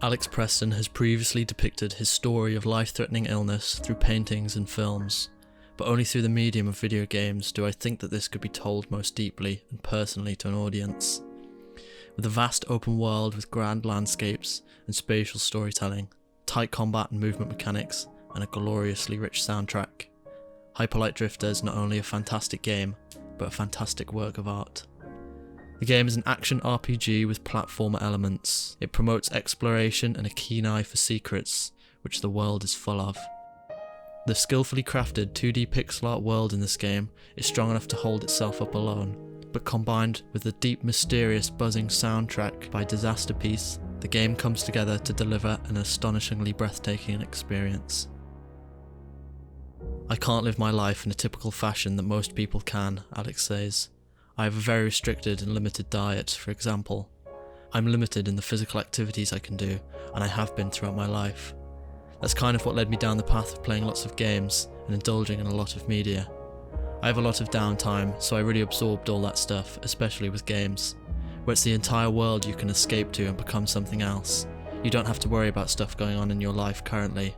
Alex Preston has previously depicted his story of life-threatening illness through paintings and films, but only through the medium of video games do I think that this could be told most deeply and personally to an audience. With a vast open world with grand landscapes and spatial storytelling, tight combat and movement mechanics, and a gloriously rich soundtrack, Hyper Light Drifter is not only a fantastic game, but a fantastic work of art. The game is an action RPG with platformer elements. It promotes exploration and a keen eye for secrets, which the world is full of. The skillfully crafted 2D pixel art world in this game is strong enough to hold itself up alone, but combined with the deep, mysterious, buzzing soundtrack by Disaster Piece, the game comes together to deliver an astonishingly breathtaking experience. I can't live my life in a typical fashion that most people can, Alex says. I have a very restricted and limited diet, for example. I'm limited in the physical activities I can do, and I have been throughout my life. That's kind of what led me down the path of playing lots of games and indulging in a lot of media. I have a lot of downtime, so I really absorbed all that stuff, especially with games, where it's the entire world you can escape to and become something else. You don't have to worry about stuff going on in your life currently.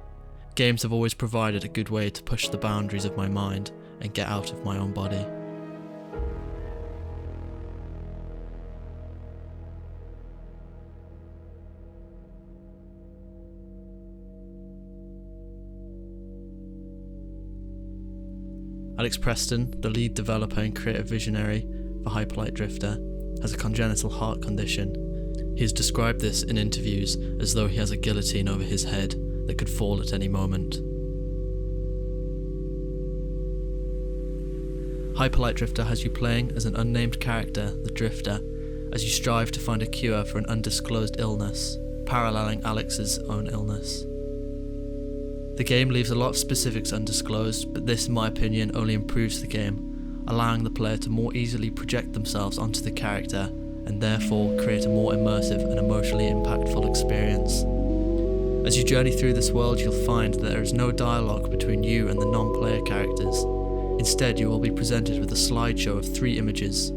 Games have always provided a good way to push the boundaries of my mind and get out of my own body. Alex Preston, the lead developer and creative visionary for Hyper Light Drifter, has a congenital heart condition. He has described this in interviews as though he has a guillotine over his head that could fall at any moment. Hyper Light Drifter has you playing as an unnamed character, the Drifter, as you strive to find a cure for an undisclosed illness, paralleling Alex's own illness. The game leaves a lot of specifics undisclosed, but this, in my opinion, only improves the game, allowing the player to more easily project themselves onto the character and therefore create a more immersive and emotionally impactful experience. As you journey through this world, you'll find that there is no dialogue between you and the non-player characters. Instead, you will be presented with a slideshow of 3 images.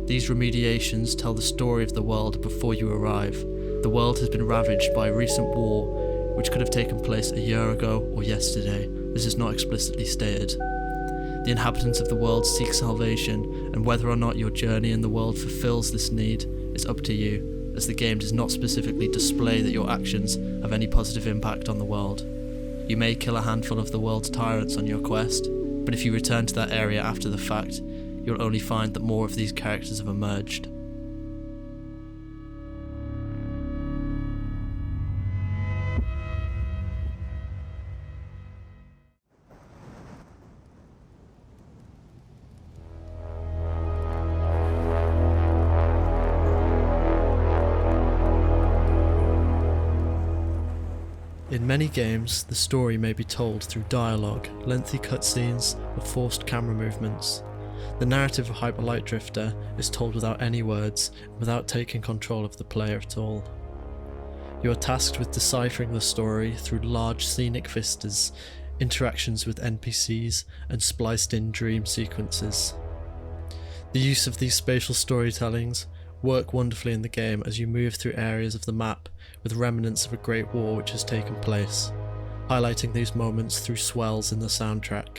These remediations tell the story of the world before you arrive. The world has been ravaged by a recent war, which could have taken place a year ago or yesterday. This is not explicitly stated. The inhabitants of the world seek salvation, and whether or not your journey in the world fulfills this need is up to you, as the game does not specifically display that your actions have any positive impact on the world. You may kill a handful of the world's tyrants on your quest, but if you return to that area after the fact, you'll only find that more of these characters have emerged. In many games, the story may be told through dialogue, lengthy cutscenes, or forced camera movements. The narrative of Hyper Light Drifter is told without any words, and without taking control of the player at all. You are tasked with deciphering the story through large scenic vistas, interactions with NPCs, and spliced-in dream sequences. The use of these spatial storytellings work wonderfully in the game as you move through areas of the map with remnants of a great war which has taken place, highlighting these moments through swells in the soundtrack.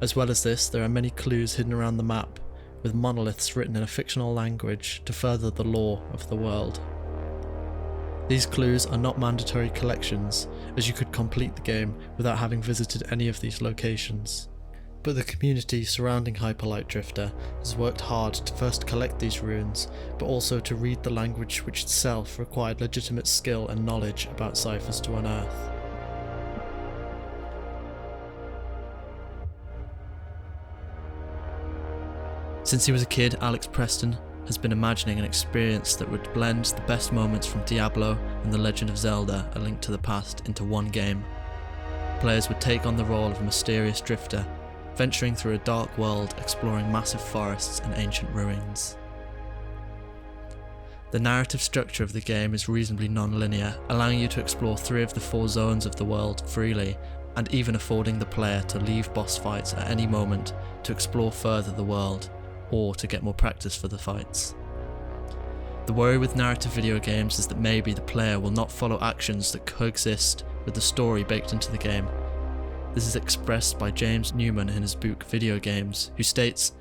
As well as this, there are many clues hidden around the map, with monoliths written in a fictional language to further the lore of the world. These clues are not mandatory collections, as you could complete the game without having visited any of these locations. But the community surrounding Hyper Light Drifter has worked hard to first collect these runes, but also to read the language which itself required legitimate skill and knowledge about ciphers to unearth. Since he was a kid, Alex Preston has been imagining an experience that would blend the best moments from Diablo and The Legend of Zelda: A Link to the Past into one game. Players would take on the role of a mysterious drifter, venturing through a dark world, exploring massive forests and ancient ruins. The narrative structure of the game is reasonably non-linear, allowing you to explore 3 of the 4 zones of the world freely, and even affording the player to leave boss fights at any moment to explore further the world, or to get more practice for the fights. The worry with narrative video games is that maybe the player will not follow actions that coexist with the story baked into the game. This is expressed by James Newman in his book Video Games, who states,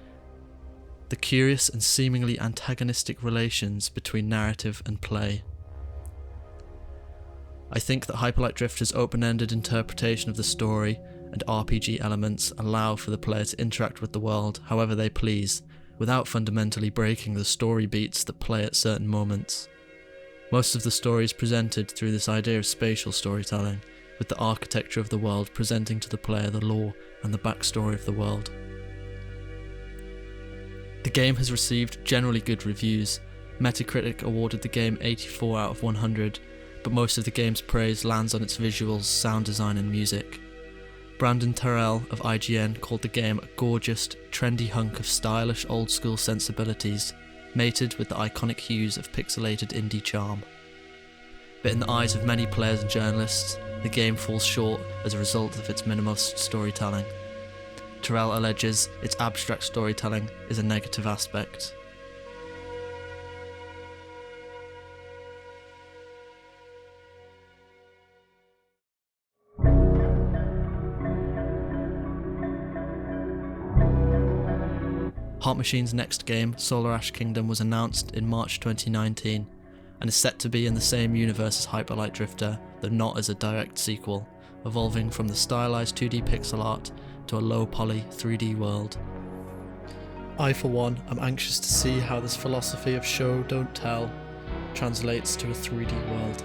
"The curious and seemingly antagonistic relations between narrative and play." I think that Hyper Light Drifter's open-ended interpretation of the story and RPG elements allow for the player to interact with the world however they please, without fundamentally breaking the story beats that play at certain moments. Most of the story is presented through this idea of spatial storytelling, with the architecture of the world presenting to the player the lore and the backstory of the world. The game has received generally good reviews. Metacritic awarded the game 84 out of 100, but most of the game's praise lands on its visuals, sound design and music. Brandon Terrell of IGN called the game a gorgeous, trendy hunk of stylish old-school sensibilities, mated with the iconic hues of pixelated indie charm. But in the eyes of many players and journalists, the game falls short as a result of its minimalist storytelling. Terrell alleges its abstract storytelling is a negative aspect. Heart Machine's next game, Solar Ash Kingdom, was announced in March 2019 and is set to be in the same universe as Hyper Light Drifter, though not as a direct sequel, evolving from the stylized 2D pixel art to a low-poly 3D world. I, for one, am anxious to see how this philosophy of show, don't tell translates to a 3D world.